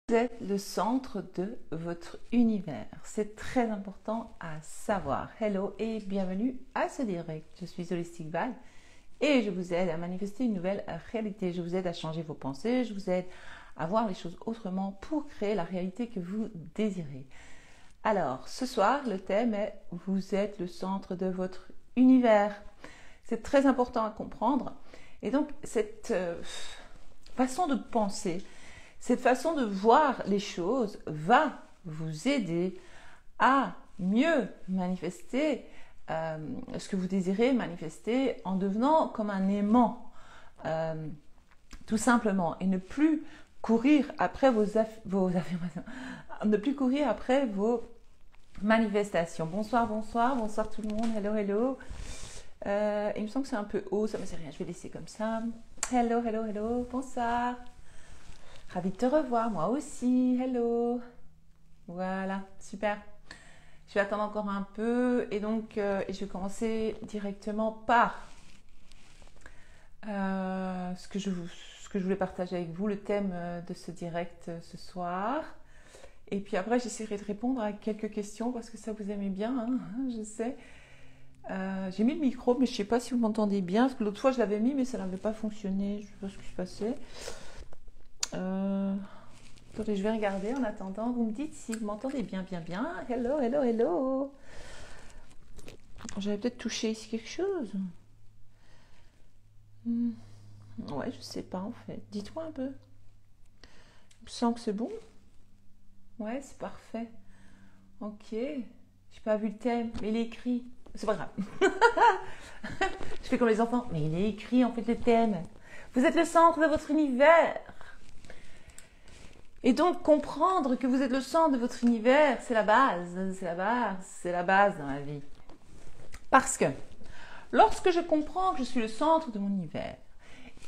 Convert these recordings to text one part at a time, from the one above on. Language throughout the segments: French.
Vous êtes le centre de votre univers. C'est très important à savoir. Hello et bienvenue à ce direct. Je suis Holistic Val et je vous aide à manifester une nouvelle réalité. Je vous aide à changer vos pensées. Je vous aide à voir les choses autrement pour créer la réalité que vous désirez. Alors, ce soir, le thème est « Vous êtes le centre de votre univers ». C'est très important à comprendre. Et donc, cette façon de penser, cette façon de voir les choses va vous aider à mieux manifester ce que vous désirez manifester en devenant comme un aimant, tout simplement, et ne plus courir après vos affirmations, ne plus courir après vos manifestations. Bonsoir, bonsoir, bonsoir tout le monde, hello, hello. Il me semble que c'est un peu haut, ça ne me sert rien, je vais laisser comme ça. Hello, hello, hello, bonsoir. Ravie de te revoir, moi aussi. Hello. Voilà, super. Je vais attendre encore un peu et donc je vais commencer directement par ce que je voulais partager avec vous, le thème de ce direct ce soir. Et puis après, j'essaierai de répondre à quelques questions parce que ça vous aimez bien, hein, je sais. J'ai mis le micro, mais je ne sais pas si vous m'entendez bien parce que l'autre fois je l'avais mis, mais ça n'avait pas fonctionné. Je ne sais pas ce qui se passait. Attendez, je vais regarder en attendant. Vous me dites si vous m'entendez bien, bien, bien. Hello, hello, hello. J'avais peut-être touché ici quelque chose. Ouais, je sais pas en fait. Dites-moi un peu. Je sens que c'est bon. Ouais, c'est parfait. Ok. J'ai pas vu le thème, mais il est écrit. C'est pas grave. Je fais comme les enfants. Mais il est écrit en fait le thème. Vous êtes le centre de votre univers. Et donc, comprendre que vous êtes le centre de votre univers, c'est la base, c'est la base dans la vie. Parce que, lorsque je comprends que je suis le centre de mon univers,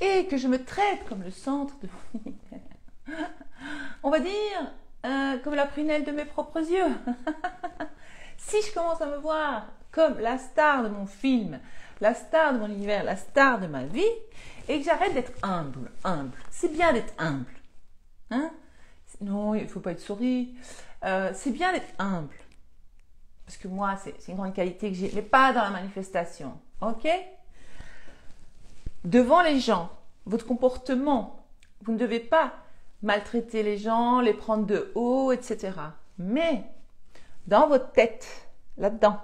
et que je me traite comme le centre de mon univers, on va dire, comme la prunelle de mes propres yeux. Si je commence à me voir comme la star de mon film, la star de mon univers, la star de ma vie, et que j'arrête d'être humble, c'est bien d'être humble, hein? Non, il ne faut pas être souris. C'est bien d'être humble. Parce que moi, c'est une grande qualité que j'ai, mais pas dans la manifestation. Ok? Devant les gens, votre comportement, vous ne devez pas maltraiter les gens, les prendre de haut, etc. Mais dans votre tête, là-dedans,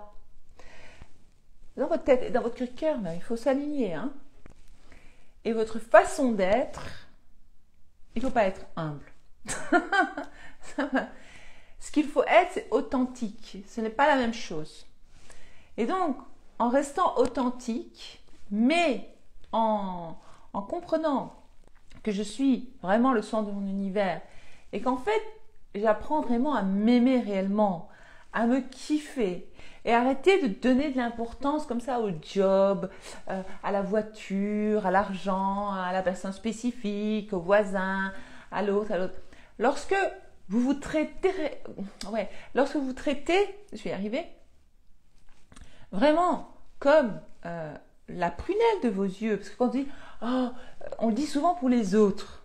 dans votre tête et dans votre cœur, il faut s'aligner. Hein? Et votre façon d'être, il ne faut pas être humble. Ce qu'il faut être, c'est authentique. Ce n'est pas la même chose. Et donc, en restant authentique, mais en comprenant que je suis vraiment le centre de mon univers et qu'en fait, j'apprends vraiment à m'aimer réellement, à me kiffer et arrêter de donner de l'importance comme ça au job, à la voiture, à l'argent, à la personne spécifique, au voisin, à l'autre, à l'autre. Lorsque vous traitez, je vais y arriver, vraiment comme la prunelle de vos yeux, parce que quand on dit, oh, on le dit souvent pour les autres,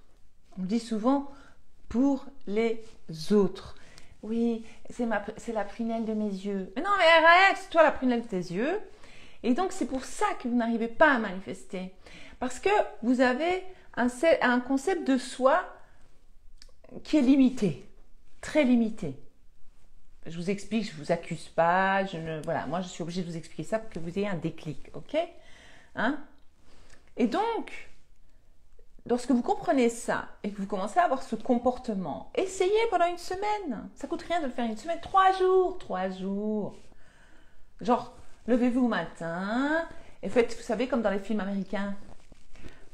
Oui, c'est la prunelle de mes yeux. Mais non, mais arrête, c'est toi la prunelle de tes yeux. Et donc c'est pour ça que vous n'arrivez pas à manifester, parce que vous avez un concept de soi qui est limité, très limité. Je vous explique, je ne vous accuse pas, voilà, moi je suis obligée de vous expliquer ça pour que vous ayez un déclic, ok? Hein? Et donc, lorsque vous comprenez ça et que vous commencez à avoir ce comportement, essayez pendant une semaine. Ça ne coûte rien de le faire une semaine, 3 jours. Genre, levez-vous au matin et faites, vous savez, comme dans les films américains.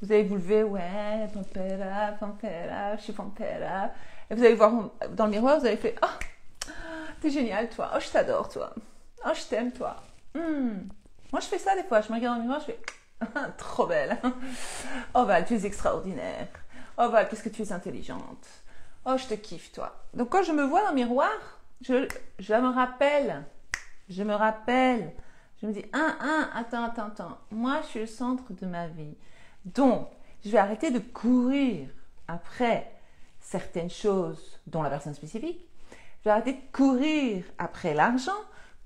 Vous allez vous lever, ouais, Pampera, je suis Pampera. Et vous allez voir dans le miroir, vous allez faire, oh, t'es génial, toi. Oh, je t'adore, toi. Oh, je t'aime, toi. Moi, je fais ça des fois. Je me regarde dans le miroir, je fais, trop belle. Oh, Val, tu es extraordinaire. Oh, Val, qu'est-ce que tu es intelligente. Oh, je te kiffe, toi. Donc, quand je me vois dans le miroir, je me rappelle. Je me dis, attends. Moi, je suis le centre de ma vie. Donc, je vais arrêter de courir après certaines choses, dont la personne spécifique. Je vais arrêter de courir après l'argent,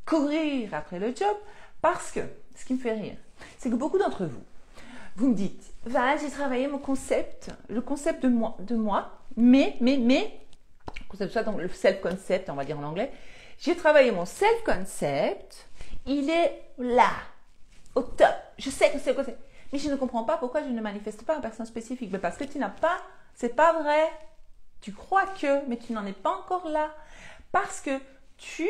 courir après le job, parce que, ce qui me fait rire, c'est que beaucoup d'entre vous, vous me dites, Val, j'ai travaillé mon concept, le concept de moi, mais, concept, ça, donc le self-concept, on va dire en anglais, j'ai travaillé mon self-concept, il est là, au top, je sais que c'est le concept, mais je ne comprends pas pourquoi je ne manifeste pas une personne spécifique, mais parce que tu n'as pas, c'est pas vrai, tu crois que, mais tu n'en es pas encore là, parce que tu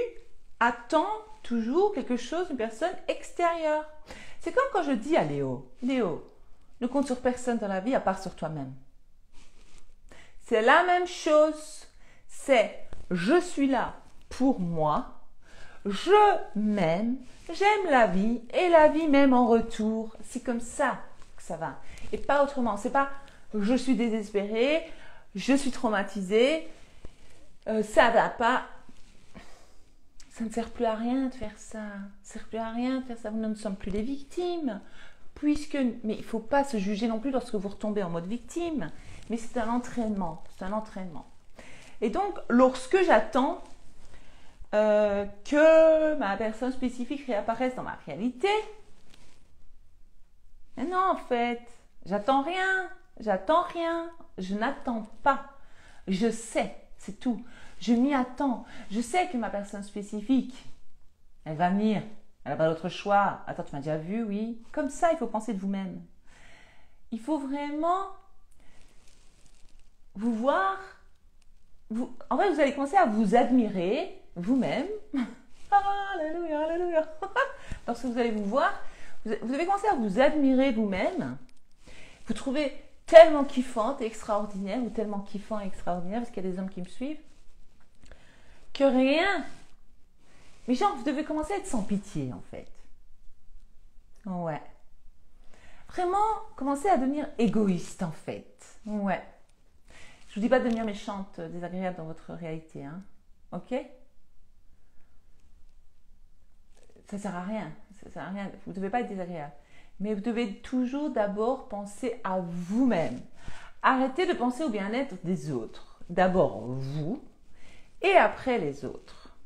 attends toujours quelque chose d'une personne extérieure. C'est comme quand je dis à Léo, ne compte sur personne dans la vie à part sur toi-même. C'est la même chose, c'est je suis là pour moi, je m'aime, j'aime la vie et la vie m'aime en retour. C'est comme ça que ça va et pas autrement. C'est pas je suis désespérée, je suis traumatisée, ça va pas. Ça ne sert plus à rien de faire ça. Ça ne sert plus à rien de faire ça. Nous ne sommes plus des victimes. Mais il ne faut pas se juger non plus lorsque vous retombez en mode victime. Mais c'est un entraînement. C'est un entraînement. Et donc, lorsque j'attends que ma personne spécifique réapparaisse dans ma réalité, mais non, en fait, j'attends rien. J'attends rien. Je n'attends pas. Je sais, c'est tout. Je m'y attends. Je sais que ma personne spécifique, elle va venir. Elle n'a pas d'autre choix. Attends, tu m'as déjà vu, oui. Comme ça, il faut penser de vous-même. Il faut vraiment vous voir. En fait, vous allez commencer à vous admirer vous-même. Alléluia, alléluia. Lorsque vous allez vous voir, vous allez commencer à vous admirer vous-même. Vous trouvez tellement kiffante et extraordinaire, ou tellement kiffant et extraordinaire, parce qu'il y a des hommes qui me suivent, que rien. Mais genre, vous devez commencer à être sans pitié, en fait. Ouais. Vraiment, commencer à devenir égoïste, en fait. Ouais. Je vous dis pas de devenir méchante, désagréable dans votre réalité, hein. Ok? Ça sert à rien. Ça sert à rien. Vous ne devez pas être désagréable. Mais vous devez toujours d'abord penser à vous-même. Arrêtez de penser au bien-être des autres. D'abord vous, et après les autres.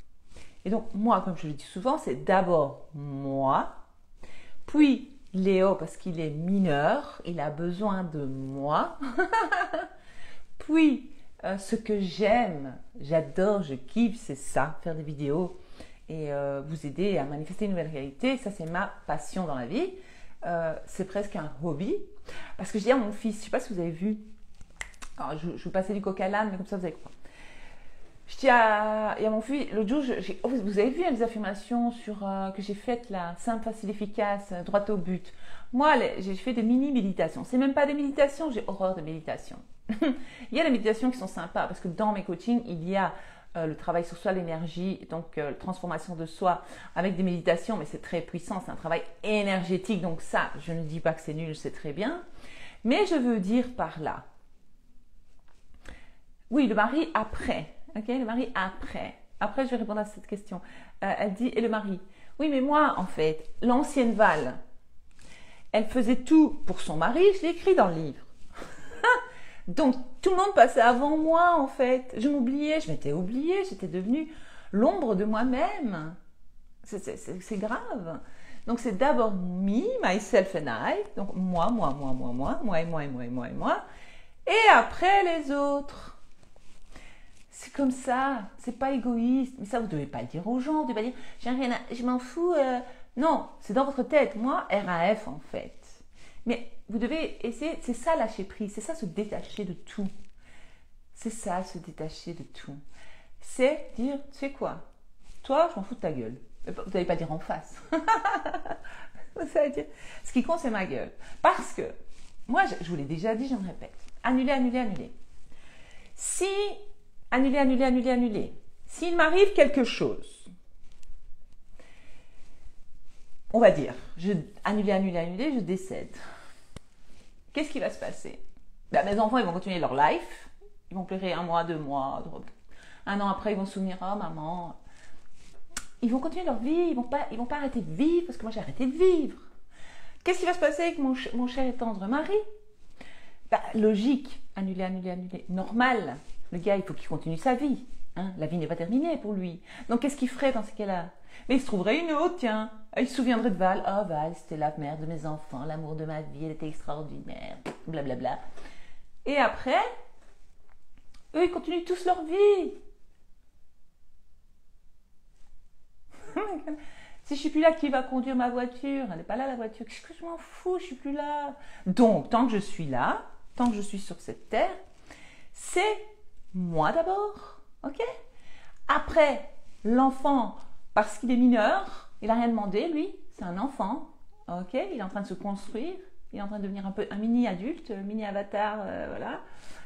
Et donc, moi, comme je le dis souvent, c'est d'abord moi, puis Léo, parce qu'il est mineur, il a besoin de moi, puis ce que j'aime, j'adore, je kiffe, c'est ça, faire des vidéos et vous aider à manifester une nouvelle réalité. Ça, c'est ma passion dans la vie. C'est presque un hobby. Parce que je dis à mon fils, je ne sais pas si vous avez vu, alors, je vous passais du coq à l'âne, mais comme ça, vous allez comprendre. Je dis à mon fils, l'autre jour, vous avez vu les affirmations que j'ai faites là, simple, facile, efficace, droit au but. Moi, j'ai fait des mini-méditations. C'est même pas des méditations, j'ai horreur de méditation. Il y a des méditations qui sont sympas parce que dans mes coachings, il y a le travail sur soi, l'énergie, donc transformation de soi avec des méditations, mais c'est très puissant, c'est un travail énergétique. Donc ça, je ne dis pas que c'est nul, c'est très bien. Mais je veux dire par là, oui, le mari après. Ok, le mari après. Après, je vais répondre à cette question. Elle dit, et le mari? Oui, mais moi, en fait, l'ancienne Val, elle faisait tout pour son mari, je l'ai écrit dans le livre. Donc, tout le monde passait avant moi, en fait. Je m'oubliais, je m'étais oubliée, j'étais devenue l'ombre de moi-même. C'est grave. Donc, c'est d'abord me, myself and I. Donc, moi et moi. Et après, les autres. C'est comme ça, c'est pas égoïste. Mais ça, vous ne devez pas le dire aux gens. Vous devez pas dire, j'ai rien je m'en fous. Non, c'est dans votre tête. Moi, RAF, en fait. Mais vous devez essayer, c'est ça lâcher prise, c'est ça se détacher de tout. C'est ça se détacher de tout. C'est dire, tu sais quoi, toi, je m'en fous de ta gueule. Vous n'allez pas dire en face. Vous allez dire, ce qui compte, c'est ma gueule. Parce que, moi, je vous l'ai déjà dit, je me répète. Annuler. Si annuler. S'il m'arrive quelque chose, on va dire, annuler, je décède. Qu'est-ce qui va se passer? Mes enfants, ils vont continuer leur life. Ils vont pleurer 1 mois, 2 mois. 1 an après, ils vont se souvenir, oh maman. Ils vont continuer leur vie. Ils vont pas arrêter de vivre parce que moi, j'ai arrêté de vivre. Qu'est-ce qui va se passer avec mon cher et tendre mari? Logique. Annuler. Normal. Le gars, il faut qu'il continue sa vie. Hein, la vie n'est pas terminée pour lui. Donc, qu'est-ce qu'il ferait dans ce cas-là? Mais il se trouverait une autre, tiens. Il se souviendrait de Val. Ah, Val, c'était la mère de mes enfants, l'amour de ma vie, elle était extraordinaire. Blablabla. Et après, eux, ils continuent tous leur vie. Si je suis plus là, qui va conduire ma voiture? Elle n'est pas là, la voiture. Qu'est-ce que je m'en fous? Je suis plus là. Donc, tant que je suis là, tant que je suis sur cette terre, c'est moi d'abord. Ok? Après, l'enfant, parce qu'il est mineur, il n'a rien demandé, lui. C'est un enfant. Ok? Il est en train de se construire. Il est en train de devenir un mini adulte, mini avatar. Voilà.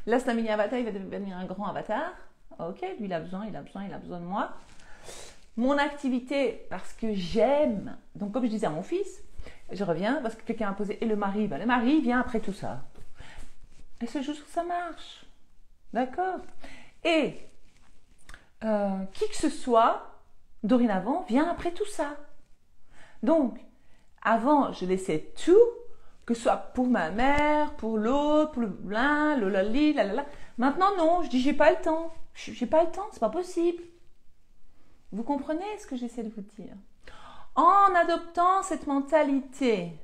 Là, c'est un mini avatar, il va devenir un grand avatar. Ok? Lui, il a besoin de moi. Mon activité, parce que j'aime, donc comme je disais à mon fils, je reviens parce que quelqu'un a posé, et le mari, le mari vient après tout ça. Et c'est juste que ça marche. D'accord? Et qui que ce soit, dorénavant, vient après tout ça. Donc, avant, je laissais tout, que ce soit pour ma mère, pour l'autre, pour le l'un, le lali, la la la. Maintenant, non, je dis, j'ai pas le temps. J'ai pas le temps, c'est pas possible. Vous comprenez ce que j'essaie de vous dire? En adoptant cette mentalité,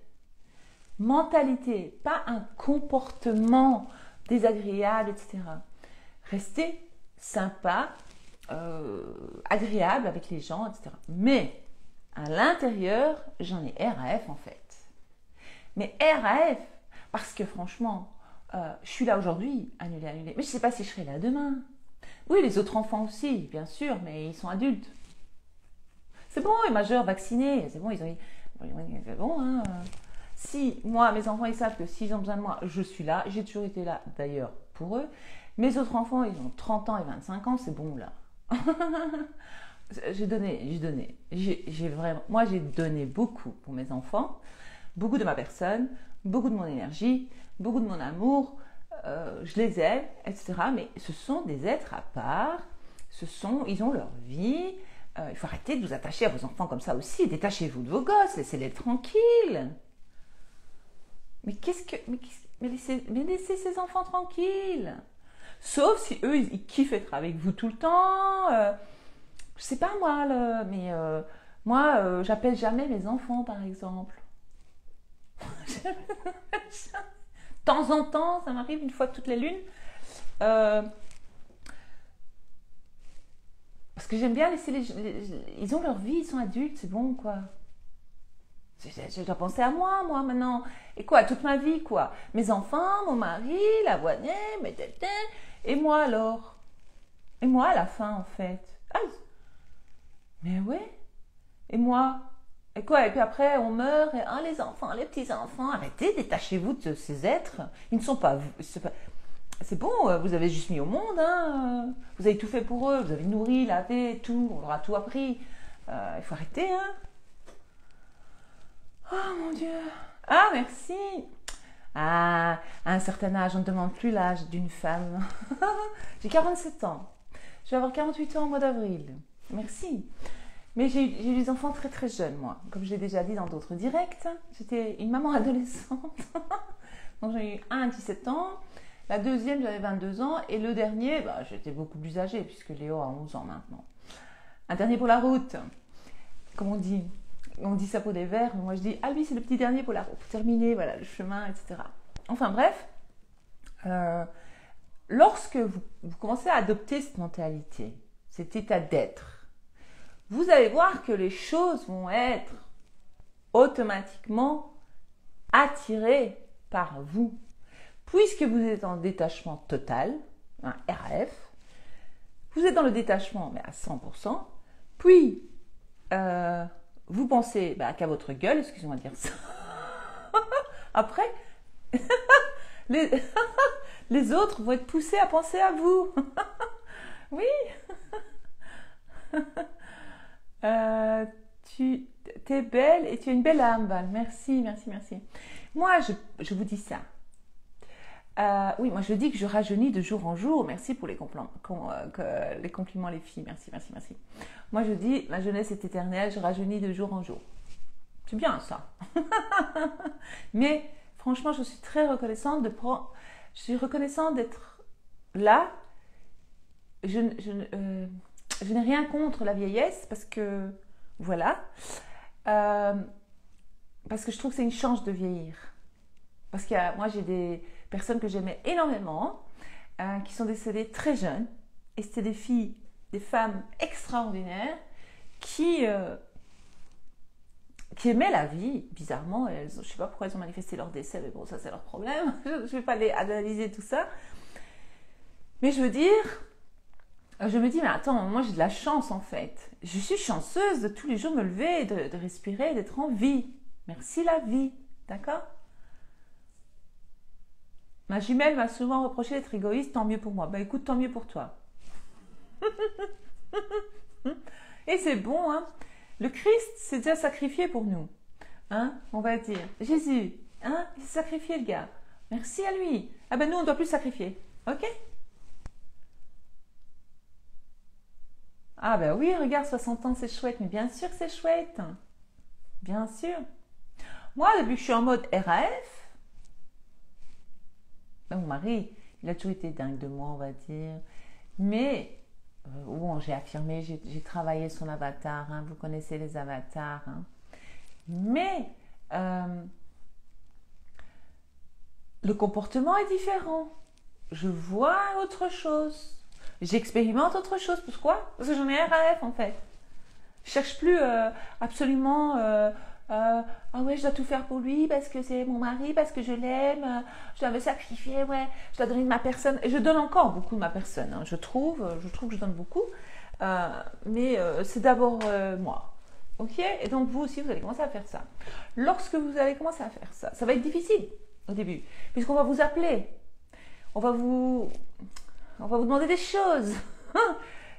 pas un comportement désagréable, etc. Restez sympa, agréable avec les gens, etc. Mais à l'intérieur, j'en ai RAF en fait. Mais RAF, parce que franchement, je suis là aujourd'hui, annulé. Mais je ne sais pas si je serai là demain. Oui, les autres enfants aussi, bien sûr, mais ils sont adultes. C'est bon, ils sont majeurs, vaccinés, c'est bon, c'est bon, hein. Si, moi, mes enfants, ils savent que s'ils ont besoin de moi, je suis là. J'ai toujours été là, d'ailleurs, pour eux. Mes autres enfants, ils ont 30 ans et 25 ans, c'est bon, là. J'ai donné. Moi, j'ai donné beaucoup pour mes enfants, beaucoup de ma personne, beaucoup de mon énergie, beaucoup de mon amour. Je les aime, etc. Mais ce sont des êtres à part. Ils ont leur vie. Il faut arrêter de vous attacher à vos enfants comme ça aussi. Détachez-vous de vos gosses, laissez-les tranquilles. Mais laissez ces enfants tranquilles. Sauf si eux, ils kiffent être avec vous tout le temps. Je sais pas moi, moi, j'appelle jamais mes enfants, par exemple. De temps en temps, ça m'arrive une fois toutes les lunes. Parce que j'aime bien laisser ils ont leur vie, ils sont adultes, c'est bon, quoi. Je dois penser à moi maintenant. Et quoi, toute ma vie, quoi. Mes enfants, mon mari, la voisine, et moi alors. Et moi à la fin, en fait. Ah, mais ouais. Et moi. Et quoi, et puis après, on meurt, et les enfants, les petits-enfants, arrêtez, détachez-vous de ces êtres. Ils ne sont pas... C'est bon, vous avez juste mis au monde, hein. Vous avez tout fait pour eux, vous avez nourri, lavé, tout, on leur a tout appris. Il faut arrêter, hein. Oh mon Dieu. Ah, merci. Ah, à un certain âge, on ne demande plus l'âge d'une femme. J'ai 47 ans. Je vais avoir 48 ans au mois d'avril. Merci. Mais j'ai eu des enfants très très jeunes, moi. Comme je l'ai déjà dit dans d'autres directs, j'étais une maman adolescente. Donc j'ai eu un à 17 ans, la deuxième j'avais 22 ans, et le dernier, j'étais beaucoup plus âgée, puisque Léo a 11 ans maintenant. Un dernier pour la route, comme on dit. On dit ça pour des vers, mais moi je dis, ah lui c'est le petit dernier pour la route, pour terminer, voilà, le chemin, etc. Enfin bref, lorsque vous commencez à adopter cette mentalité, cet état d'être, vous allez voir que les choses vont être automatiquement attirées par vous. Puisque vous êtes en détachement total, un RAF, vous êtes dans le détachement mais à 100%, puis vous pensez qu'à votre gueule, excusez-moi de dire ça. Après, les autres vont être poussés à penser à vous. Oui. Tu es belle et tu as une belle âme, Val. Merci, merci, merci. Moi, je vous dis ça. Oui, moi je dis que je rajeunis de jour en jour. Merci pour les compliments, les filles. Merci, merci, merci. Moi je dis, la jeunesse est éternelle, je rajeunis de jour en jour. C'est bien ça. Mais franchement, je suis très reconnaissante d'être là je n'ai rien contre la vieillesse parce que, voilà, parce que je trouve que c'est une chance de vieillir. Parce que moi, j'ai des personnes que j'aimais énormément, qui sont décédées très jeunes, et c'était des filles, des femmes extraordinaires qui aimaient la vie, bizarrement. Je ne sais pas pourquoi elles ont manifesté leur décès, mais bon, ça c'est leur problème. Je ne vais pas aller analyser tout ça. Mais je veux dire, je me dis, mais attends, moi j'ai de la chance en fait. Je suis chanceuse de tous les jours me lever, de respirer, d'être en vie. Merci la vie, d'accord? Ma jumelle m'a souvent reproché d'être égoïste, tant mieux pour moi. Ben écoute, tant mieux pour toi. Et c'est bon, hein? Le Christ s'est déjà sacrifié pour nous. Hein? On va dire, Jésus, hein? Il s'est sacrifié le gars. Merci à lui. Ah ben nous, on ne doit plus sacrifier. Ok? Ah ben oui, regarde, 60 ans, c'est chouette. Mais bien sûr que c'est chouette. Bien sûr. Moi, depuis que je suis en mode RAF, ben mon mari, il a toujours été dingue de moi, on va dire. Mais, bon, j'ai affirmé, j'ai travaillé son avatar. Hein, vous connaissez les avatars. Hein. Mais, le comportement est différent. Je vois autre chose. J'expérimente autre chose. Pourquoi? Parce que j'en ai un RAF en fait. Je cherche plus absolument ah ouais, je dois tout faire pour lui parce que c'est mon mari, parce que je l'aime, je dois me sacrifier, ouais, je dois donner de ma personne. Et je donne encore beaucoup de ma personne, hein, je trouve que je donne beaucoup. Mais c'est d'abord moi. Ok? Et donc vous aussi, vous allez commencer à faire ça. Lorsque vous allez commencer à faire ça, ça va être difficile au début, puisqu'on va vous appeler. On va vous demander des choses.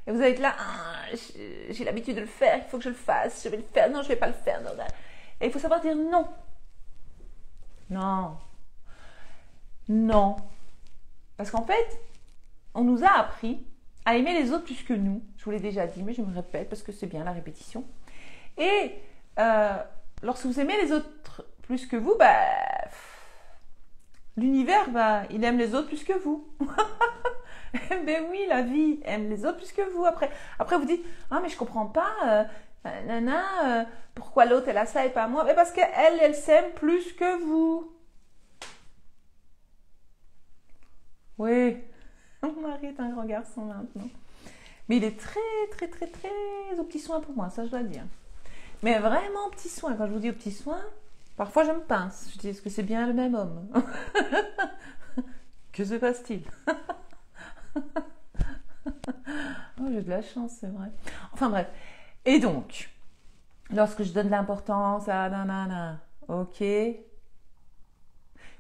Et vous allez être là, j'ai l'habitude de le faire, il faut que je le fasse, je vais le faire, non, je ne vais pas le faire. Non, non. Et il faut savoir dire non. Non. Non. Parce qu'en fait, on nous a appris à aimer les autres plus que nous. Je vous l'ai déjà dit, mais je me répète parce que c'est bien la répétition. Et lorsque vous aimez les autres plus que vous, l'univers, il aime les autres plus que vous. Ben oui, la vie aime les autres plus que vous. Après vous dites, ah mais je comprends pas, pourquoi l'autre elle a ça et pas moi? Mais parce qu'elle, elle s'aime plus que vous. Oui, mon mari est un grand garçon maintenant. Mais il est très, très, très, très aux petits soins pour moi, ça je dois dire. Mais vraiment aux petits soins. Quand je vous dis aux petits soins, parfois je me pince. Je dis, est-ce que c'est bien le même homme? Que se passe-t-il? Oh, j'ai de la chance, c'est vrai. Enfin bref. Et donc, lorsque je donne de l'importance à nanana, ok,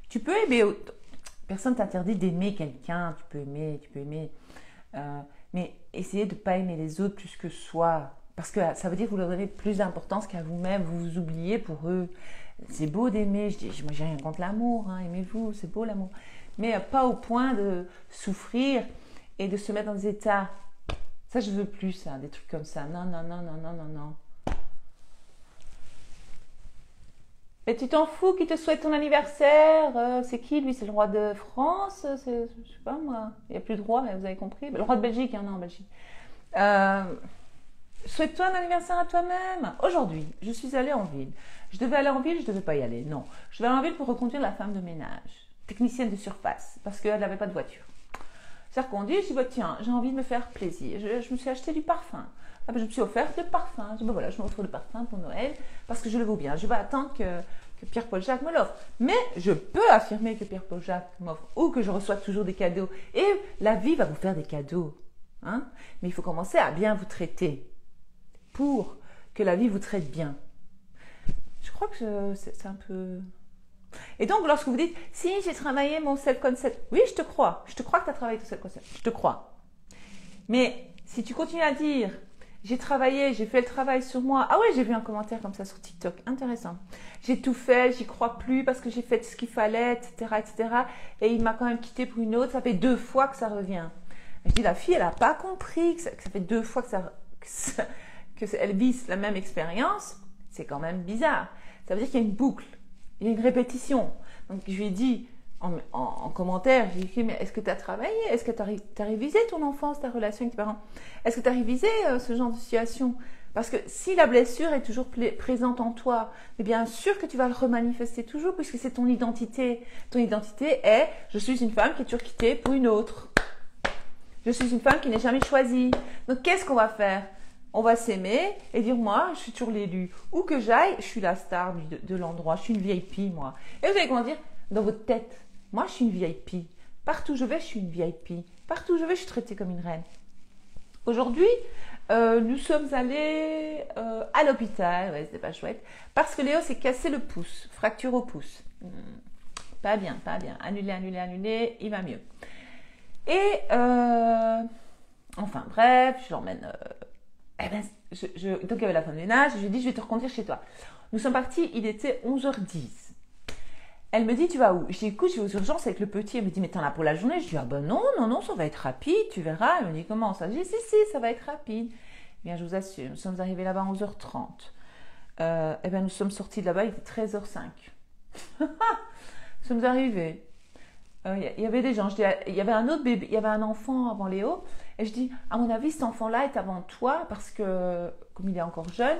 tu peux aimer. Personne t'interdit d'aimer quelqu'un. Tu peux aimer. Mais essayez de ne pas aimer les autres plus que soi. Parce que ça veut dire que vous leur donnez plus d'importance qu'à vous-même. Vous vous oubliez pour eux. C'est beau d'aimer. Moi, j'ai rien contre l'amour. Hein. Aimez-vous, c'est beau l'amour. Mais pas au point de souffrir et de se mettre dans des états. Ça, je veux plus, ça, des trucs comme ça. Non, non, non, non, non, non, non. Mais tu t'en fous qui te souhaite ton anniversaire? C'est qui, lui? C'est le roi de France? Je sais pas, moi. Il n'y a plus de roi, mais vous avez compris. Le roi de Belgique, hein, non, en Belgique. Souhaite-toi un anniversaire à toi-même. Aujourd'hui, je suis allée en ville. Je devais aller en ville, je ne devais pas y aller. Non. Je vais aller en ville pour reconduire la femme de ménage, technicienne de surface, parce qu'elle n'avait pas de voiture. Ça reconduit, je dis, tiens, j'ai envie de me faire plaisir. Je me suis acheté du parfum. Je me suis offerte le parfum. Je dis, voilà, je m'offre le parfum pour Noël parce que je le vaux bien. Je vais attendre que Pierre-Paul Jacques me l'offre. Mais je peux affirmer que Pierre-Paul Jacques m'offre ou que je reçois toujours des cadeaux. Et la vie va vous faire des cadeaux. Hein? Mais il faut commencer à bien vous traiter pour que la vie vous traite bien. Je crois que c'est un peu... Et donc, lorsque vous dites, si j'ai travaillé mon self-concept, oui, je te crois que tu as travaillé ton self-concept, je te crois. Mais si tu continues à dire, j'ai travaillé, j'ai fait le travail sur moi, ah ouais, j'ai vu un commentaire comme ça sur TikTok, intéressant. J'ai tout fait, j'y crois plus parce que j'ai fait ce qu'il fallait, etc., etc. Et il m'a quand même quitté pour une autre, ça fait 2 fois que ça revient. Et je dis, la fille, elle n'a pas compris que ça fait 2 fois qu'elle vit la même expérience, c'est quand même bizarre. Ça veut dire qu'il y a une boucle. Il y a une répétition. Donc je lui ai dit, en commentaire, j'ai écrit, mais est-ce que tu as travaillé? Est-ce que tu as révisé ton enfance, ta relation avec tes parents? Est-ce que tu as révisé ce genre de situation? Parce que si la blessure est toujours présente en toi, mais bien sûr que tu vas le remanifester toujours, puisque c'est ton identité. Ton identité est, je suis une femme qui est toujours quittée pour une autre. Je suis une femme qui n'est jamais choisie. Donc, qu'est-ce qu'on va faire? On va s'aimer et dire, moi, je suis toujours l'élu. Où que j'aille, je suis la star de l'endroit. Je suis une VIP, moi. Et vous allez comment dire? Dans votre tête, moi, je suis une VIP. Partout où je vais, je suis une VIP. Partout où je vais, je suis traitée comme une reine. Aujourd'hui, nous sommes allés à l'hôpital. Ouais, c'était pas chouette. Parce que Léo s'est cassé le pouce. Fracture au pouce. Pas bien, pas bien. Annulé, annulé, annulé. Il va mieux. Et, enfin, bref, je l'emmène. Donc, il y avait la femme de ménage. Je lui ai dit, je vais te reconduire chez toi. Nous sommes partis, il était 11h10. Elle me dit, tu vas où? Je dis, écoute, je vais aux urgences avec le petit. Elle me dit, mais t'en as pour la journée? Je dis, ah ben non, non, non, ça va être rapide, tu verras. Elle me dit, comment ça? Je dis, si, ça va être rapide. Bien, je vous assure, nous sommes arrivés là-bas à 11h30. Eh bien, nous sommes sortis de là-bas, il était 13h05. Nous sommes arrivés. Il y avait des gens, il y avait un autre bébé, il y avait un enfant avant Léo. Et je dis, à mon avis, cet enfant-là est avant toi, parce que, comme il est encore jeune,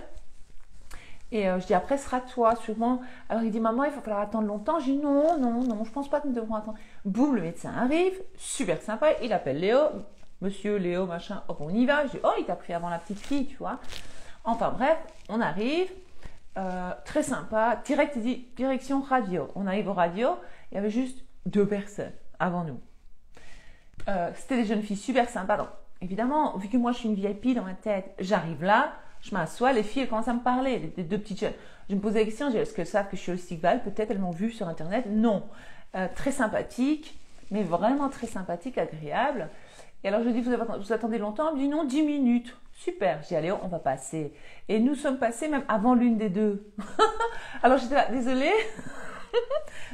et je dis, après, ce sera toi, sûrement. Alors, il dit, maman, il va falloir attendre longtemps. Je dis, non, non, non, je pense pas que nous devrons attendre. Boum, le médecin arrive, super sympa. Il appelle Léo, monsieur Léo, machin. Hop, on y va. Je dis, oh, il t'a pris avant la petite fille, tu vois. Enfin, bref, on arrive. Très sympa. Direct, il dit, direction radio. On arrive au radio. Il y avait juste 2 personnes avant nous. C'était des jeunes filles super sympas. Donc, évidemment, vu que moi, je suis une VIP dans ma tête, j'arrive là. Je m'assois, les filles elles commencent à me parler, les 2 petites jeunes. Je me posais la question, est-ce qu'elles savent que je suis holistique Val? Peut-être elles m'ont vue sur internet. Non. Très sympathique, mais vraiment très sympathique, agréable. Et alors je dis, vous attendez longtemps? Elle me dit non, 10 minutes. Super. J'ai dit, allez, on va passer. Et nous sommes passés même avant l'une des 2. Alors j'étais là, désolée.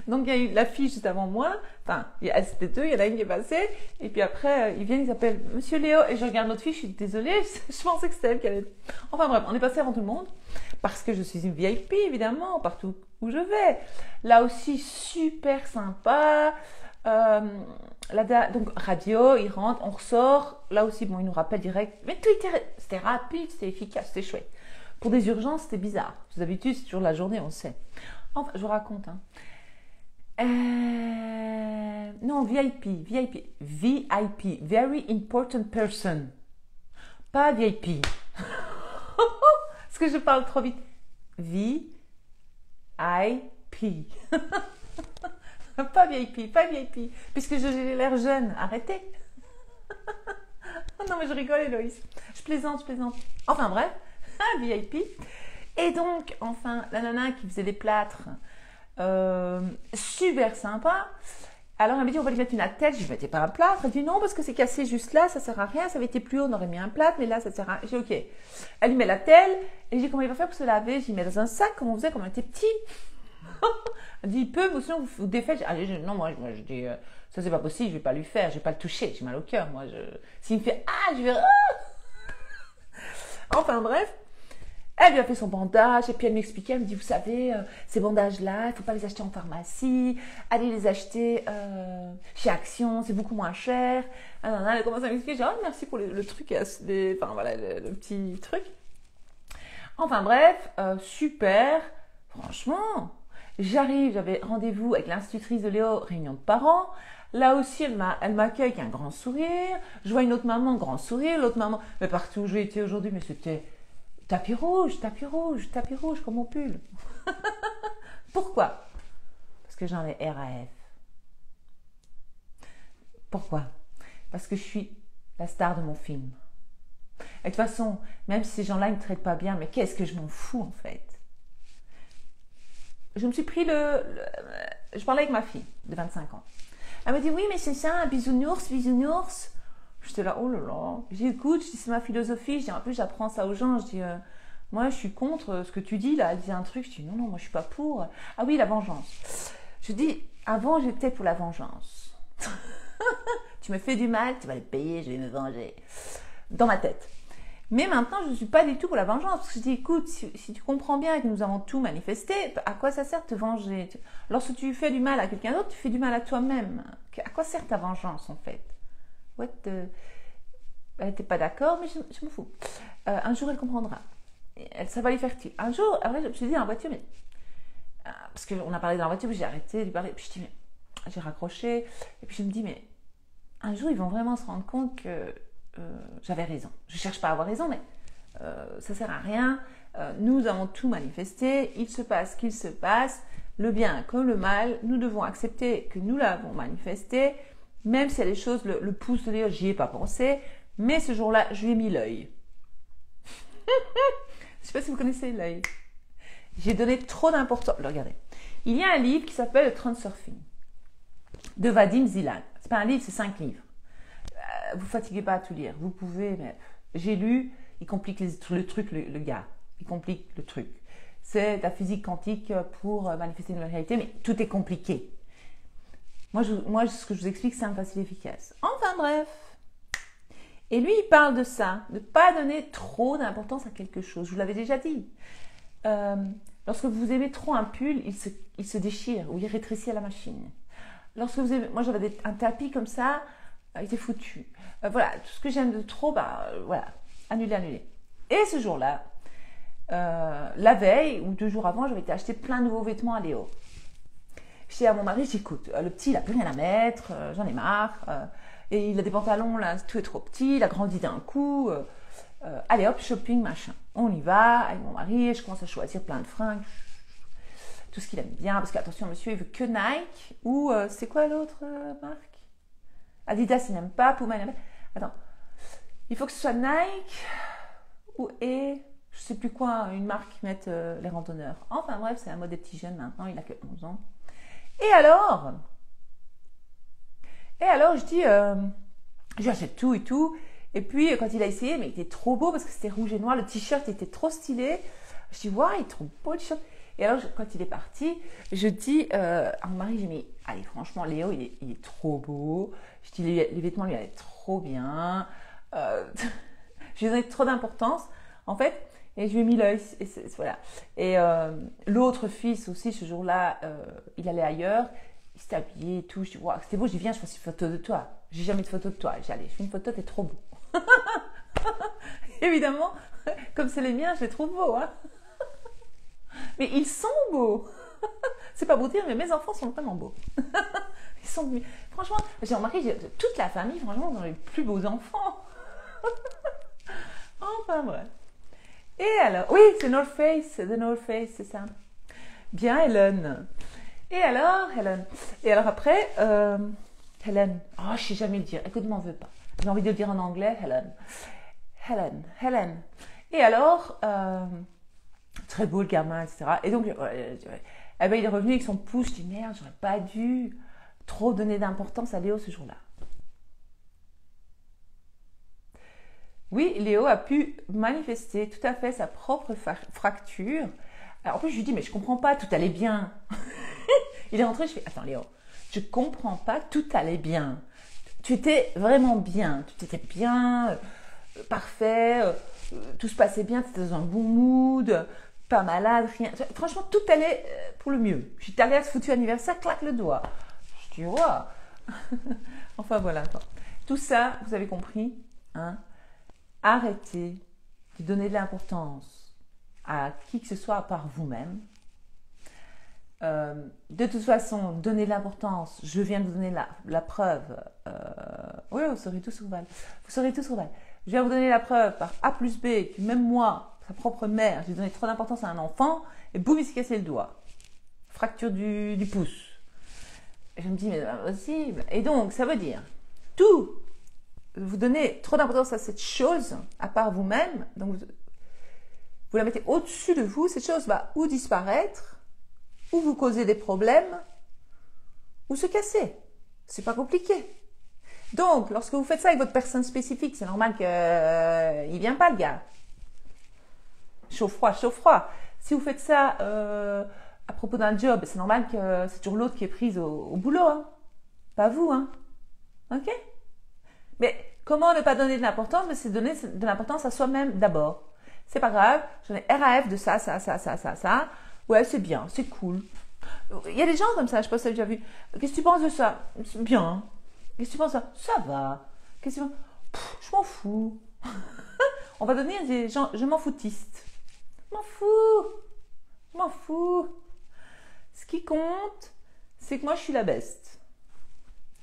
Donc il y a eu la fille juste avant moi, enfin c'était 2, il y en a une qui est passée, et puis après ils viennent, ils s'appellent Monsieur Léo, et je regarde notre fille, je suis désolée, je pensais que c'était elle qui allait. Enfin bref, on est passé avant tout le monde, parce que je suis une VIP évidemment, partout où je vais. Là aussi super sympa, donc radio, il rentre, on ressort, là aussi bon, il nous rappelle direct, mais tout c'était rapide, c'était efficace, c'était chouette. Pour des urgences, c'était bizarre, d'habitude c'est toujours la journée, on sait. Enfin, je vous raconte. Non, VIP. Very important person. Pas VIP. Parce que je parle trop vite. VIP. Pas VIP. Puisque j'ai l'air jeune. Arrêtez. Non, mais je rigole, Héloïse. Je plaisante. Enfin, bref. VIP. Et donc, enfin, la nana qui faisait des plâtres, super sympa. Alors, elle m'a dit, on va lui mettre une attelle. Je lui mettais pas un plâtre. Elle dit, non, parce que c'est cassé juste là, ça sert à rien. Ça avait été plus haut, on aurait mis un plâtre, mais là, ça sert à rien. J'ai dit, ok. Elle lui met l'attelle. Et je dis, comment il va faire pour se laver? Je lui mets dans un sac, comme on faisait quand on était petit. Elle dit, il peut, mais sinon, vous défaites. Non, moi, je dis, ça, c'est pas possible, je vais pas lui faire, je vais pas le toucher. J'ai mal au cœur, moi. S'il me fait, je vais. Enfin, bref. Elle lui a fait son bandage et puis elle m'expliquait, elle me dit, vous savez, ces bandages-là, il ne faut pas les acheter en pharmacie, allez les acheter chez Action, c'est beaucoup moins cher. Elle commence à m'expliquer, j'ai dit, merci pour le truc, enfin voilà, le petit truc. Enfin bref, super, franchement, j'arrive, j'avais rendez-vous avec l'institutrice de Léo, réunion de parents. Là aussi, elle m'accueille avec un grand sourire. Je vois une autre maman, grand sourire, l'autre maman, mais partout où j'ai été aujourd'hui, mais c'était... Tapis rouge, comme mon pull. Pourquoi? Parce que j'en ai RAF. Pourquoi? Parce que je suis la star de mon film. Et de toute façon, même si ces gens-là ne me traitent pas bien, mais qu'est-ce que je m'en fous en fait? Je me suis pris je parlais avec ma fille de 25 ans. Elle me dit, oui, mais c'est ça, un bisounours. J'étais là, oh là là. J'ai dit, écoute, c'est ma philosophie. Je dis, en plus, j'apprends ça aux gens. Je dis, moi, je suis contre ce que tu dis là. Elle dit un truc. Je dis, non, moi, je suis pas pour. Ah oui, la vengeance. Je dis, avant, j'étais pour la vengeance. Tu me fais du mal, tu vas le payer, je vais me venger. Dans ma tête. Mais maintenant, je ne suis pas du tout pour la vengeance. Parce que je dis, écoute, si tu comprends bien que nous avons tout manifesté, à quoi ça sert de te venger? Lorsque tu fais du mal à quelqu'un d'autre, tu fais du mal à toi-même. À quoi sert ta vengeance, en fait? Ouais, elle n'était pas d'accord, mais je m'en fous. Un jour, elle comprendra. Ça va lui faire tilt. Un jour, après, je me suis dit dans la voiture, mais... parce qu'on a parlé dans la voiture, puis j'ai arrêté de lui parler. Puis je dis, mais... J'ai raccroché. Et puis je me dis, mais... Un jour, ils vont vraiment se rendre compte que j'avais raison. Je ne cherche pas à avoir raison, mais ça ne sert à rien. Nous avons tout manifesté. Il se passe qu'il se passe. Le bien comme le mal. Nous devons accepter que nous l'avons manifesté. Même si il y a des choses, le pouce de Léo, j'y ai pas pensé. Mais ce jour-là, je lui ai mis l'œil. Je ne sais pas si vous connaissez l'œil. J'ai donné trop d'importance. Regardez. Il y a un livre qui s'appelle Le Transurfing de Vadim Zilan. C'est pas un livre, c'est 5 livres. Vous fatiguez pas à tout lire. Vous pouvez, mais j'ai lu, il complique le truc, le gars. Il complique le truc. C'est la physique quantique pour manifester une nouvelle réalité, mais tout est compliqué. Moi, ce que je vous explique, c'est simple, facile, efficace. Enfin bref. Et lui, il parle de ça, de ne pas donner trop d'importance à quelque chose. Je vous l'avais déjà dit. Lorsque vous aimez trop un pull, il se déchire ou il rétrécit à la machine. Lorsque vous aimez, moi j'avais un tapis comme ça, il était foutu. Voilà, tout ce que j'aime de trop, voilà, annulé. Et ce jour-là, la veille ou 2 jours avant, j'avais été acheter plein de nouveaux vêtements à Léo. Je dis à mon mari, j'écoute, le petit il n'a plus rien à mettre, j'en ai marre. Et il a des pantalons, là, tout est trop petit, il a grandi d'un coup. Allez hop, shopping, machin. On y va, avec mon mari, je commence à choisir plein de fringues. Tout ce qu'il aime bien, parce qu'attention, monsieur, il veut que Nike, ou c'est quoi l'autre marque? Adidas, il n'aime pas, Puma, il n'aime pas. Attends, il faut que ce soit Nike, et je sais plus quoi, une marque qui mettent les randonneurs. Enfin bref, c'est la mode des petits jeunes maintenant, il a que 11 ans. Et alors, je dis, j'achète tout et tout. Et puis, quand il a essayé, mais il était trop beau parce que c'était rouge et noir. Le t-shirt était trop stylé. Je dis, waouh, il est trop beau le t-shirt. Et alors, quand il est parti, je dis à mon mari, j'ai dit, allez, franchement, Léo, il est trop beau. Je dis, les vêtements lui allaient trop bien. Je lui ai donné trop d'importance, en fait. Et je lui ai mis l'œil. Voilà. Et l'autre fils aussi, ce jour-là, il allait ailleurs. Il s'était habillé et tout. Je dis, waouh, c'était beau. Je dis, viens, je fasse une photo de toi. J'ai jamais de photo de toi. J'ai allez, je fais une photo, t'es trop beau. Évidemment, comme c'est les miens, je les trouve beaux. Hein. Mais ils sont beaux. C'est pas beau dire, mais mes enfants sont vraiment beaux. Ils sont beaux. Franchement, j'ai remarqué, toute la famille, franchement, ont les plus beaux enfants. Enfin, bref. Et alors, oui, c'est North Face, The North Face, c'est ça. Bien, Helen. Et alors après, Helen. Oh, je sais jamais le dire. Écoute, m'en veux pas. J'ai envie de le dire en anglais, Helen. Et alors, très beau le gamin, etc. Et donc, eh ben, il est revenu avec son pouce. Je dis, merde, j'aurais pas dû trop donner d'importance à Léo ce jour-là. Oui, Léo a pu manifester tout à fait sa propre fracture. Alors, en plus, je lui dis, mais je comprends pas, tout allait bien. Il est rentré, je fais, attends Léo, je comprends pas, tout allait bien. Tu étais vraiment bien, tu étais bien, parfait, tout se passait bien, tu étais dans un bon mood, pas malade, rien. Franchement, tout allait pour le mieux. Je suis allée à ce foutu anniversaire, claque le doigt. Je dis, waouh. Enfin voilà. Tout ça, vous avez compris, hein? Arrêtez de donner de l'importance à qui que ce soit à part vous-même. De toute façon, donner de l'importance, je viens de vous donner la preuve. Oui, vous saurez tous sur Val. Je viens de vous donner la preuve par A plus B que même moi, sa propre mère, j'ai donné trop d'importance à un enfant et boum, il s'est cassé le doigt. Fracture du pouce. Et je me dis, mais c'est pas possible. Et donc, ça veut dire tout. Vous donnez trop d'importance à cette chose, à part vous-même, donc vous la mettez au-dessus de vous, cette chose va ou disparaître, ou vous causer des problèmes, ou se casser. C'est pas compliqué. Donc, lorsque vous faites ça avec votre personne spécifique, c'est normal qu'il ne vient pas le gars. Chaud-froid. Si vous faites ça à propos d'un job, c'est normal que c'est toujours l'autre qui est prise au boulot. Hein. Pas vous. Hein. Ok? Mais comment ne pas donner de l'importance? Mais c'est donner de l'importance à soi-même d'abord. C'est pas grave, j'en ai RAF de ça, ça, ça, ça, ça, ça. Ouais, c'est bien, c'est cool. Il y a des gens comme ça, je sais pas si tu as déjà vu. Qu'est-ce que tu penses de ça? C'est bien. Qu'est-ce que tu penses de ça? Ça va. Qu'est-ce que tu penses? Je m'en fous. On va devenir des gens, je m'en foutistes. Je m'en fous. Je m'en fous. Ce qui compte, c'est que moi, je suis la best.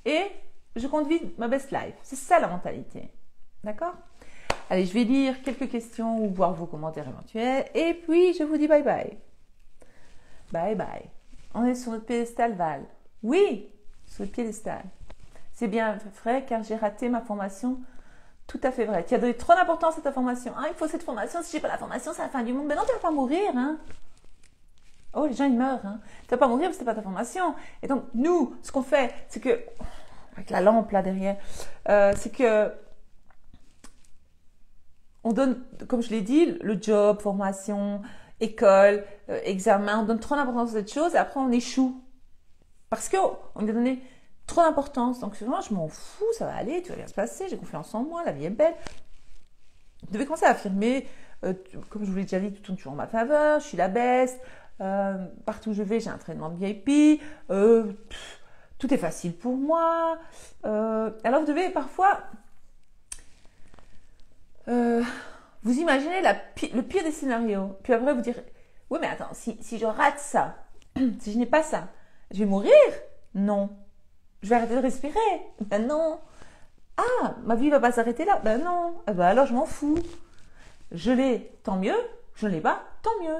Et je compte vivre ma best life. C'est ça la mentalité. D'accord? Allez, je vais lire quelques questions ou voir vos commentaires éventuels. Et puis, je vous dis bye bye. Bye bye. On est sur notre piédestal, Val. Oui, sur le piédestal. C'est bien vrai car j'ai raté ma formation. Tout à fait vrai. Tu as donné trop d'importance à ta formation. Ah, il faut cette formation. Si j'ai pas la formation, c'est la fin du monde. Mais non, tu vas pas mourir. Hein. Oh, les gens, ils meurent. Hein. Tu vas pas mourir parce que c'est pas ta formation. Et donc, nous, ce qu'on fait, c'est que... Avec la lampe là derrière, c'est que... On donne, comme je l'ai dit, le job, formation, école, examen. On donne trop d'importance à cette chose et après, on échoue. Parce qu'on lui a donné trop d'importance. Donc, souvent, je m'en fous, ça va aller, tout va bien se passer, j'ai confiance en moi, la vie est belle. Vous devez commencer à affirmer, comme je vous l'ai déjà dit, tout tourne toujours en ma faveur, je suis la best, partout où je vais, j'ai un traitement VIP, tout est facile pour moi. Alors, vous devez parfois vous imaginez le pire des scénarios, puis après vous dire, oui, mais attends, si je rate ça, si je n'ai pas ça, je vais mourir? Non. Je vais arrêter de respirer? Ben non. Ah, ma vie va pas s'arrêter là? Ben non. Eh ben alors je m'en fous. Je l'ai, tant mieux. Je ne l'ai pas, tant mieux.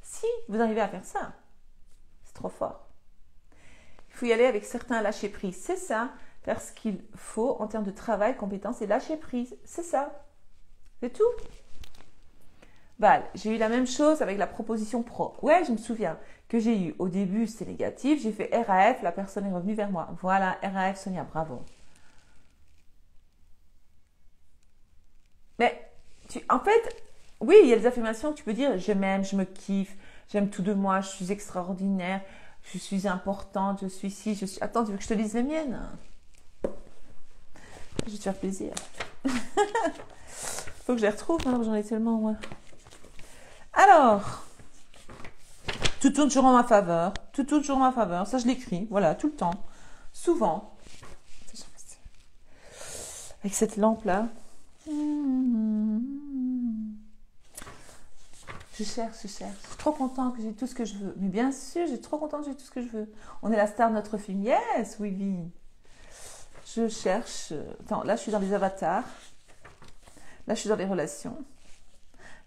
Si vous arrivez à faire ça, c'est trop fort. Il faut y aller avec certains lâcher prise. C'est ça. Faire ce qu'il faut en termes de travail, compétences et lâcher prise. C'est ça. C'est tout. Val, j'ai eu la même chose avec la proposition pro. Ouais, je me souviens que j'ai eu au début, c'était négatif. J'ai fait RAF, la personne est revenue vers moi. Voilà, RAF, Sonia, bravo. Mais, en fait, oui, il y a des affirmations que tu peux dire, je m'aime, je me kiffe, j'aime tout de moi, je suis extraordinaire, je suis importante, je suis ci, je suis... Attends, tu veux que je te lise les miennes? Je vais te faire plaisir. Faut que je les retrouve, hein, j'en ai tellement, ouais. Alors, tout tourne toujours en ma faveur. Tout tourne toujours en ma faveur. Ça, je l'écris. Voilà, tout le temps. Souvent. Avec cette lampe-là. Je cherche. Je suis trop contente que j'ai tout ce que je veux. Mais bien sûr, je suis trop contente que j'ai tout ce que je veux. On est la star de notre film. Yes, oui. Je cherche. Attends, là, je suis dans les avatars. Là, je suis dans les relations.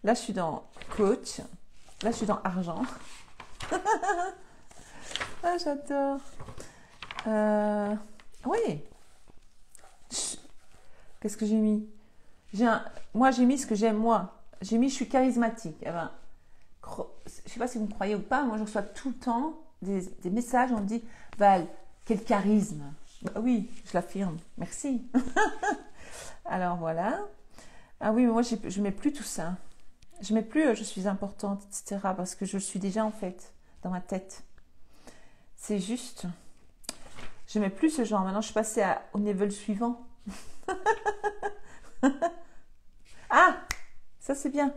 Là, je suis dans coach. Là, je suis dans argent. Ah, j'adore. Oui. Qu'est-ce que j'ai mis? Moi, j'ai mis ce que j'aime, moi. J'ai mis je suis charismatique. Eh ben, je ne sais pas si vous me croyez ou pas, moi, je reçois tout le temps des messages, on me dit, Val, quel charisme. Bah, oui, je l'affirme. Merci. Alors, voilà. Ah oui, mais moi, je ne mets plus tout ça. Je ne mets plus je suis importante, etc. Parce que je le suis déjà, en fait, dans ma tête. C'est juste. Je ne mets plus ce genre. Maintenant, je suis passée au level suivant. Ah, ça, c'est bien.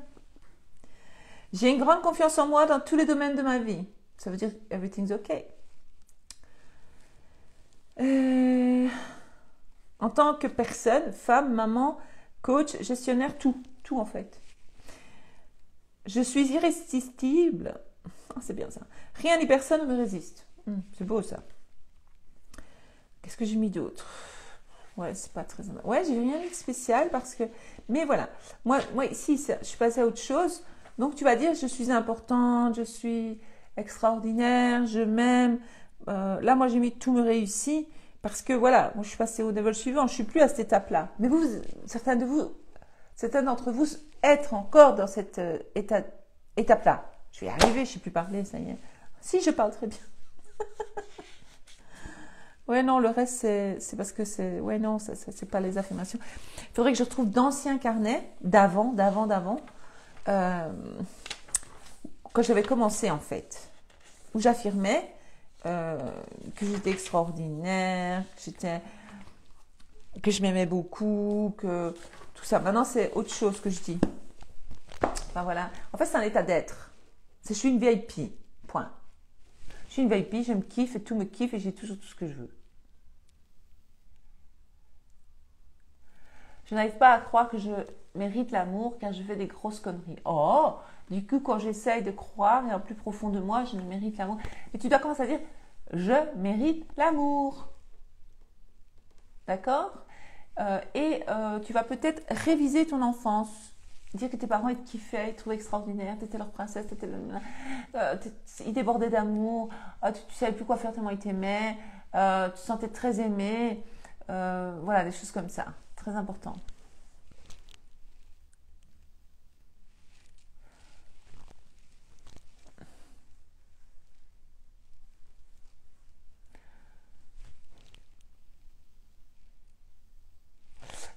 J'ai une grande confiance en moi dans tous les domaines de ma vie. Ça veut dire everything's okay. En tant que personne, femme, maman, coach, gestionnaire, tout en fait. Je suis irrésistible. Oh, c'est bien ça. Rien ni personne ne me résiste. C'est beau ça. Qu'est-ce que j'ai mis d'autre? Ouais, c'est pas très... Ouais, j'ai rien mis de spécial parce que... Mais voilà. Moi ici, je suis passée à autre chose. Donc, tu vas dire, je suis importante, je suis extraordinaire, je m'aime. Là, moi, j'ai mis tout me réussit. Parce que voilà, moi je suis passée au level suivant, je ne suis plus à cette étape-là. Mais vous, certains d'entre vous, être encore dans cette étape-là. Je vais y arriver, je ne sais plus parler, ça y est. Si, je parle très bien. Ouais, non, le reste, c'est parce que c'est... Ouais, non, c'est pas les affirmations. Il faudrait que je retrouve d'anciens carnets, d'avant, quand j'avais commencé en fait, où j'affirmais... que j'étais extraordinaire, que j'étais... que je m'aimais beaucoup, que tout ça. Maintenant, c'est autre chose que je dis. Enfin, voilà. En fait, c'est un état d'être. Je suis une VIP. Point. Je suis une VIP, je me kiffe et tout me kiffe et j'ai toujours tout ce que je veux. Je n'arrive pas à croire que je mérite l'amour car je fais des grosses conneries. Oh, du coup, quand j'essaye de croire et en plus profond de moi, je ne mérite l'amour. Et tu dois commencer à dire, je mérite l'amour. D'accord? Tu vas peut-être réviser ton enfance. Dire que tes parents ils te kiffaient, ils te trouvaient extraordinaire, tu étais leur princesse, ils débordaient d'amour, tu ne savais plus quoi faire tellement ils t'aimaient, tu te sentais très aimé. Voilà, des choses comme ça. Très important.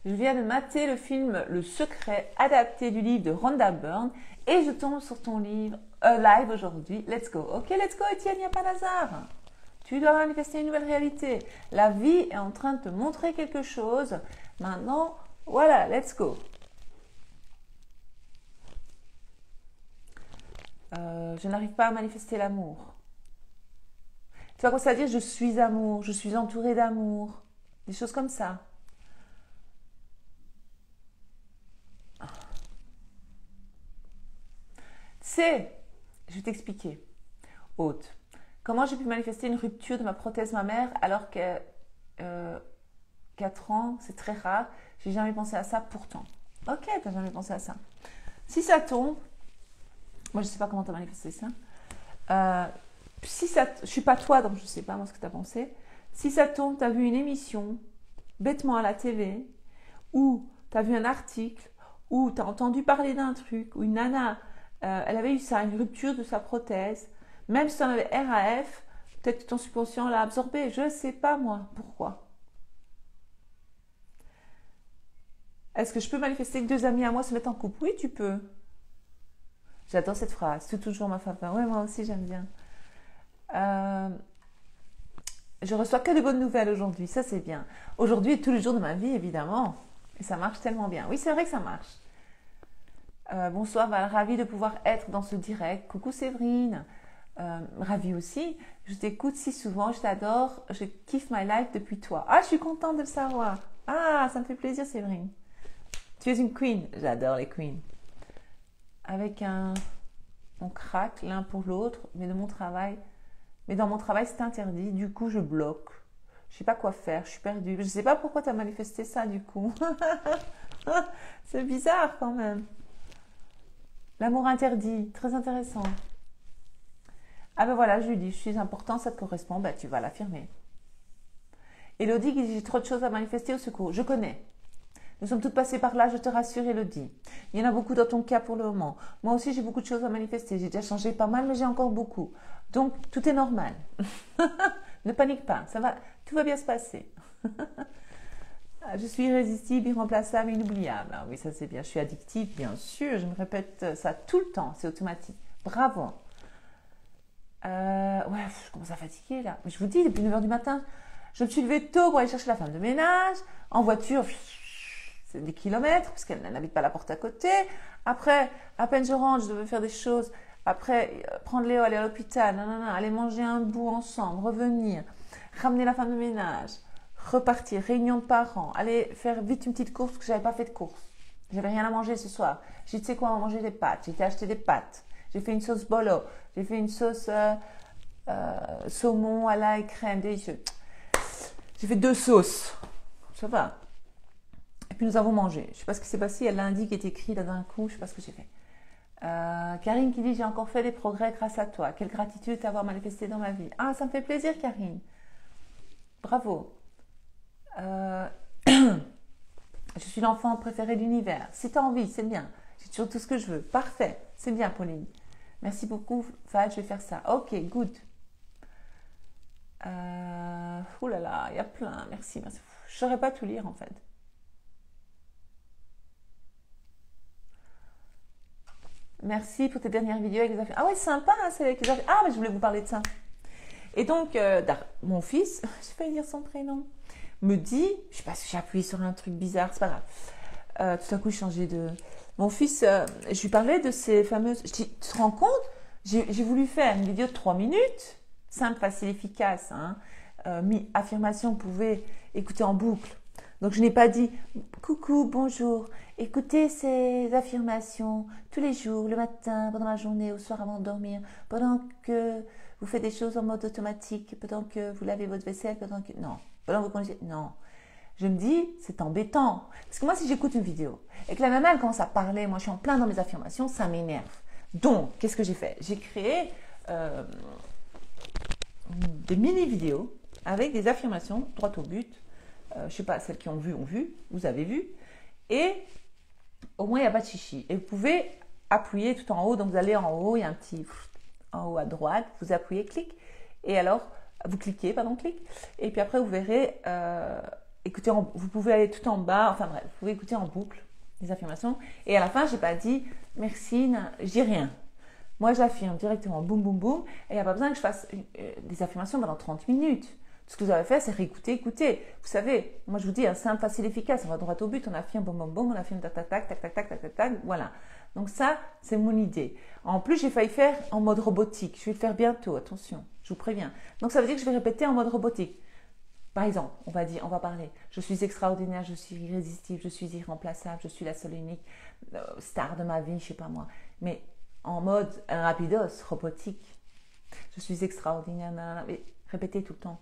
Je viens de mater le film Le Secret, adapté du livre de Rhonda Byrne, et je tombe sur ton livre live aujourd'hui. Let's go. Ok, let's go, Étienne, il n'y a pas d'hasard. Tu dois manifester une nouvelle réalité. La vie est en train de te montrer quelque chose. Maintenant, voilà, let's go. Je n'arrive pas à manifester l'amour. Tu vas commencer à dire je suis amour, je suis entourée d'amour. Des choses comme ça. Je vais t'expliquer. Autre. Comment j'ai pu manifester une rupture de ma prothèse mammaire alors que 4 ans, c'est très rare. J'ai jamais pensé à ça pourtant. Ok, t'as jamais pensé à ça. Si ça tombe, moi je sais pas comment t'as manifesté ça. Je suis pas toi, donc je sais pas moi ce que t'as pensé. Si ça tombe, t'as vu une émission bêtement à la TV, ou t'as vu un article, ou t'as entendu parler d'un truc, ou une nana, elle avait eu ça, une rupture de sa prothèse. Même si tu en avais RAF, peut-être que ton subconscient l'a absorbé. Je ne sais pas moi pourquoi. Est-ce que je peux manifester que 2 amis à moi se mettent en couple? Oui, tu peux. J'adore cette phrase. C'est toujours ma faveur. Oui, moi aussi, j'aime bien. Je reçois que de bonnes nouvelles aujourd'hui. Ça, c'est bien. Aujourd'hui et tous les jours de ma vie, évidemment. Et ça marche tellement bien. Oui, c'est vrai que ça marche. Bonsoir, Val. Ravie de pouvoir être dans ce direct. Coucou, Séverine. Ravie aussi. Je t'écoute si souvent. Je t'adore. Je kiffe my life depuis toi. Ah, je suis contente de le savoir. Ah, ça me fait plaisir, Séverine. Tu es une queen. J'adore les queens. On craque l'un pour l'autre, mais dans mon travail, c'est interdit. Du coup, je bloque. Je sais pas quoi faire. Je suis perdue. Je sais pas pourquoi tu as manifesté ça, du coup. C'est bizarre quand même. L'amour interdit. Très intéressant. Ah ben voilà, je lui dis, je suis important, ça te correspond, ben tu vas l'affirmer. Elodie qui dit, j'ai trop de choses à manifester au secours. Je connais. Nous sommes toutes passées par là, je te rassure, Elodie. Il y en a beaucoup dans ton cas pour le moment. Moi aussi, j'ai beaucoup de choses à manifester. J'ai déjà changé pas mal, mais j'ai encore beaucoup. Donc, tout est normal. Ne panique pas, ça va, tout va bien se passer. Je suis irrésistible, irremplaçable, inoubliable. Ah oui, ça c'est bien. Je suis addictive, bien sûr. Je me répète ça tout le temps. C'est automatique. Bravo. Ouais, je commence à fatiguer là. Mais je vous dis, depuis 9h du matin, je me suis levée tôt pour aller chercher la femme de ménage. En voiture, c'est des kilomètres, parce qu'elle n'habite pas la porte à côté. Après, à peine je rentre, je devais faire des choses. Après, prendre Léo, aller à l'hôpital, aller manger un bout ensemble, revenir, ramener la femme de ménage, repartir, réunion de parents, aller faire vite une petite course parce que j'avais pas fait de course. J'avais rien à manger ce soir. J'ai dit, tu sais quoi, on va manger des pâtes. J'ai été acheter des pâtes. J'ai fait une sauce bolo. J'ai fait une sauce saumon à l'ail crème délicieux. J'ai fait 2 sauces. Ça va. Et puis nous avons mangé. Je ne sais pas ce qui s'est passé. Il y a lundi qui est écrit là d'un coup. Je ne sais pas ce que j'ai fait. Karine qui dit, j'ai encore fait des progrès grâce à toi. Quelle gratitude t'avoir manifesté dans ma vie. Ah, ça me fait plaisir, Karine. Bravo. Je suis l'enfant préféré de l'univers. Si tu as envie, c'est bien. J'ai toujours tout ce que je veux. Parfait. C'est bien, Pauline. Merci beaucoup, Fad, je vais faire ça. Ok, good. Ouh là là, il y a plein. Merci, merci. Je ne saurais pas tout lire en fait. Merci pour tes dernières vidéos avec les affaires. Ah ouais, sympa, hein, c'est avec les affaires. Ah, mais je voulais vous parler de ça. Et donc, mon fils, je vais pas dire son prénom. me dit, je sais pas si j'ai appuyé sur un truc bizarre, c'est pas grave. Tout à coup, j'ai changé de... Mon fils, je lui parlais de ces fameuses... Je dis, tu te rends compte? J'ai voulu faire une vidéo de 3 minutes, simple, facile, efficace. Hein. Affirmation, vous pouvez écouter en boucle. Donc, je n'ai pas dit « Coucou, bonjour, écoutez ces affirmations tous les jours, le matin, pendant la journée, au soir avant de dormir, pendant que vous faites des choses en mode automatique, pendant que vous lavez votre vaisselle, pendant que... » Non, pendant que vous conduisez... Non. Je me dis, c'est embêtant. Parce que moi, si j'écoute une vidéo et que la nana, elle commence à parler, moi, je suis en plein dans mes affirmations, ça m'énerve. Donc, qu'est-ce que j'ai fait? J'ai créé des mini-vidéos avec des affirmations droit au but. Je ne sais pas, celles qui ont vu, vous avez vu. Et au moins, il n'y a pas de chichi. Et vous pouvez appuyer tout en haut. Donc, vous allez en haut, il y a un petit en haut à droite. Vous appuyez, clic. Et alors, vous cliquez, pardon, clic. Et puis après, vous verrez... écoutez, vous pouvez aller tout en bas, enfin bref, vous pouvez écouter en boucle les affirmations. Et à la fin, je n'ai pas dit merci, je dis rien. Moi, j'affirme directement, boum, boum, boum. Et il n'y a pas besoin que je fasse des affirmations pendant 30 minutes. Tout ce que vous avez fait, c'est réécouter, écouter. Vous savez, moi, je vous dis, simple, facile, efficace. On va droit au but, on affirme, boum, boum, boum, on affirme, tac, tac, tac, tac, tac, tac, tac, tac, tac, voilà. Donc ça, c'est mon idée. En plus, j'ai failli faire en mode robotique. Je vais le faire bientôt, attention, je vous préviens. Donc, ça veut dire que je vais répéter en mode robotique. Par exemple, on va parler, je suis extraordinaire, je suis irrésistible, je suis irremplaçable, je suis la seule et unique star de ma vie, je sais pas moi. Mais en mode rapidos, robotique. Je suis extraordinaire, mais répétez tout le temps.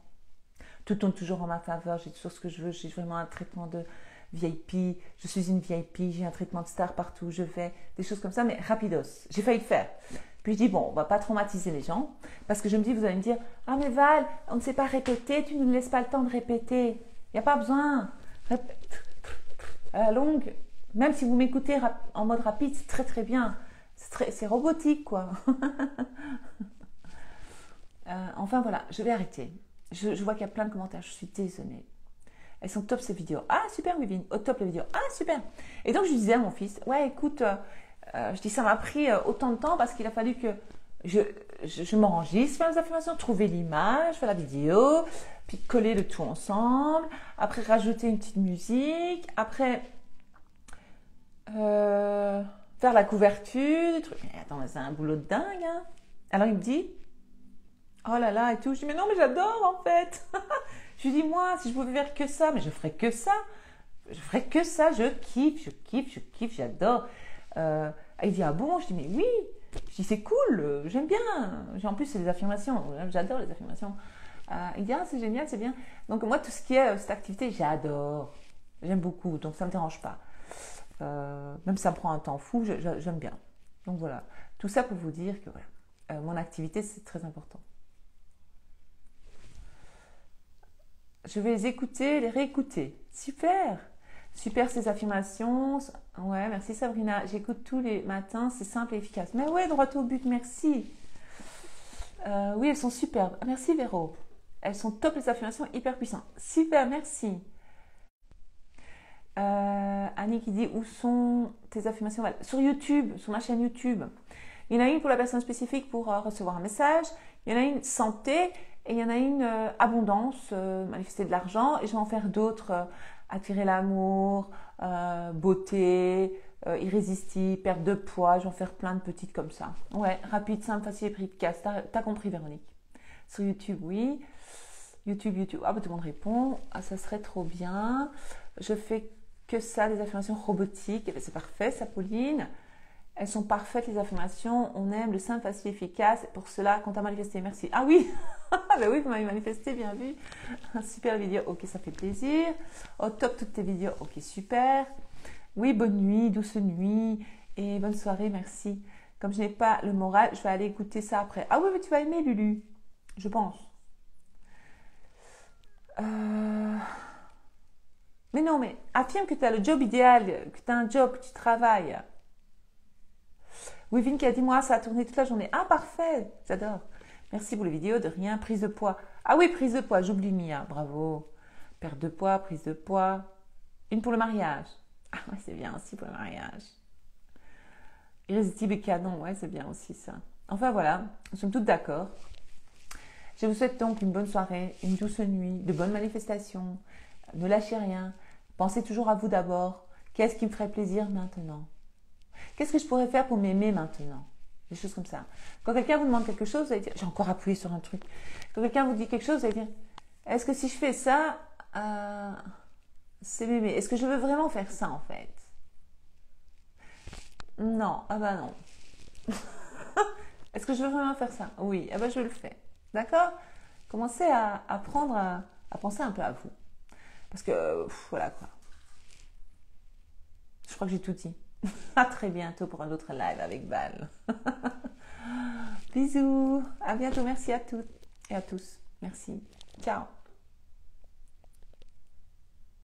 Tout tourne toujours en ma faveur, j'ai toujours ce que je veux, j'ai vraiment un traitement de VIP, je suis une VIP, j'ai un traitement de star partout où je vais, des choses comme ça, mais rapidos. J'ai failli le faire. Puis je dis, bon, on va pas traumatiser les gens, parce que je me dis, vous allez me dire, ah mais Val, on ne sait pas répéter, tu ne nous laisses pas le temps de répéter. Il n'y a pas besoin. À la longue, même si vous m'écoutez en mode rapide, c'est très très bien. C'est robotique, quoi. Enfin voilà, je vais arrêter. Je vois qu'il y a plein de commentaires, je suis désolée. Elles sont top ces vidéos. Ah super, Wivine, au top les vidéos. Ah super. Et donc je disais à mon fils, ouais écoute... je dis, ça m'a pris autant de temps parce qu'il a fallu que je m'enregistre, faire les affirmations, trouver l'image, faire la vidéo, puis coller le tout ensemble, après rajouter une petite musique, après faire la couverture, des trucs. Mais attends, c'est un boulot de dingue. Hein. Alors il me dit, oh là là et tout. Je dis, mais non, mais j'adore en fait. Je lui dis, moi, si je pouvais faire que ça, mais je ferais que ça. Je ferais que ça, je kiffe, j'adore. Il dit, ah bon? Je dis, mais oui. Je dis, c'est cool, j'aime bien. En plus, c'est des affirmations, j'adore les affirmations. Il dit, ah, c'est génial, c'est bien. Donc, moi, tout ce qui est cette activité, j'adore. J'aime beaucoup, donc ça ne me dérange pas. Même si ça me prend un temps fou, j'aime bien. Donc, voilà. Tout ça pour vous dire que voilà, mon activité, c'est très important. Je vais les écouter, les réécouter. Super! Super ces affirmations. Ouais, merci Sabrina. J'écoute tous les matins, c'est simple et efficace. Mais ouais, droit au but, merci. Oui, elles sont superbes. Merci Véro. Elles sont top les affirmations, hyper puissantes. Super, merci. Annie qui dit, où sont tes affirmations? Sur YouTube, sur ma chaîne YouTube. Il y en a une pour la personne spécifique pour recevoir un message. Il y en a une santé et il y en a une abondance, manifester de l'argent. Et je vais en faire d'autres. Attirer l'amour, beauté, irrésistible, perte de poids. Je vais en faire plein de petites comme ça. Ouais, rapide, simple, facile et efficace. T'as compris, Véronique? Sur YouTube, oui. YouTube. Ah, bah, tout le monde répond. Ah, ça serait trop bien. Je fais que ça, des affirmations robotiques. Eh bien, c'est parfait, ça, Pauline. Elles sont parfaites, les affirmations. On aime le simple, facile, efficace. Pour cela, qu'on t'a manifesté, merci. Ah oui, ben oui, vous m'avez manifesté, bien vu. Super vidéo, ok, ça fait plaisir. Au top, toutes tes vidéos, ok, super. Oui, bonne nuit, douce nuit et bonne soirée, merci. Comme je n'ai pas le moral, je vais aller écouter ça après. Ah oui, mais tu vas aimer, Lulu, je pense. Mais non, mais affirme que tu as le job idéal, que tu as un job, que tu travailles. Wivine qui a dit, moi, ça a tourné toute la journée. Ah, parfait, j'adore. Merci pour les vidéos, de rien. Prise de poids. Ah oui, prise de poids, j'oublie Mia, bravo. Perte de poids, prise de poids. Une pour le mariage. Ah ouais, c'est bien aussi pour le mariage. Irrésistible et canon, ouais, c'est bien aussi ça. Enfin voilà, nous sommes toutes d'accord. Je vous souhaite donc une bonne soirée, une douce nuit, de bonnes manifestations. Ne lâchez rien. Pensez toujours à vous d'abord. Qu'est-ce qui me ferait plaisir maintenant? Qu'est-ce que je pourrais faire pour m'aimer maintenant? Des choses comme ça. Quand quelqu'un vous demande quelque chose, vous allez dire, j'ai encore appuyé sur un truc. Quand quelqu'un vous dit quelque chose, vous allez dire, est-ce que si je fais ça, c'est m'aimer? Est-ce que je veux vraiment faire ça en fait? Non, ah bah non. Est-ce que je veux vraiment faire ça? Oui, ah bah je le fais. D'accord? Commencez à apprendre à penser un peu à vous. Parce que, voilà quoi. Je crois que j'ai tout dit. À très bientôt pour un autre live avec Val. Bisous. À bientôt. Merci à toutes et à tous. Merci. Ciao.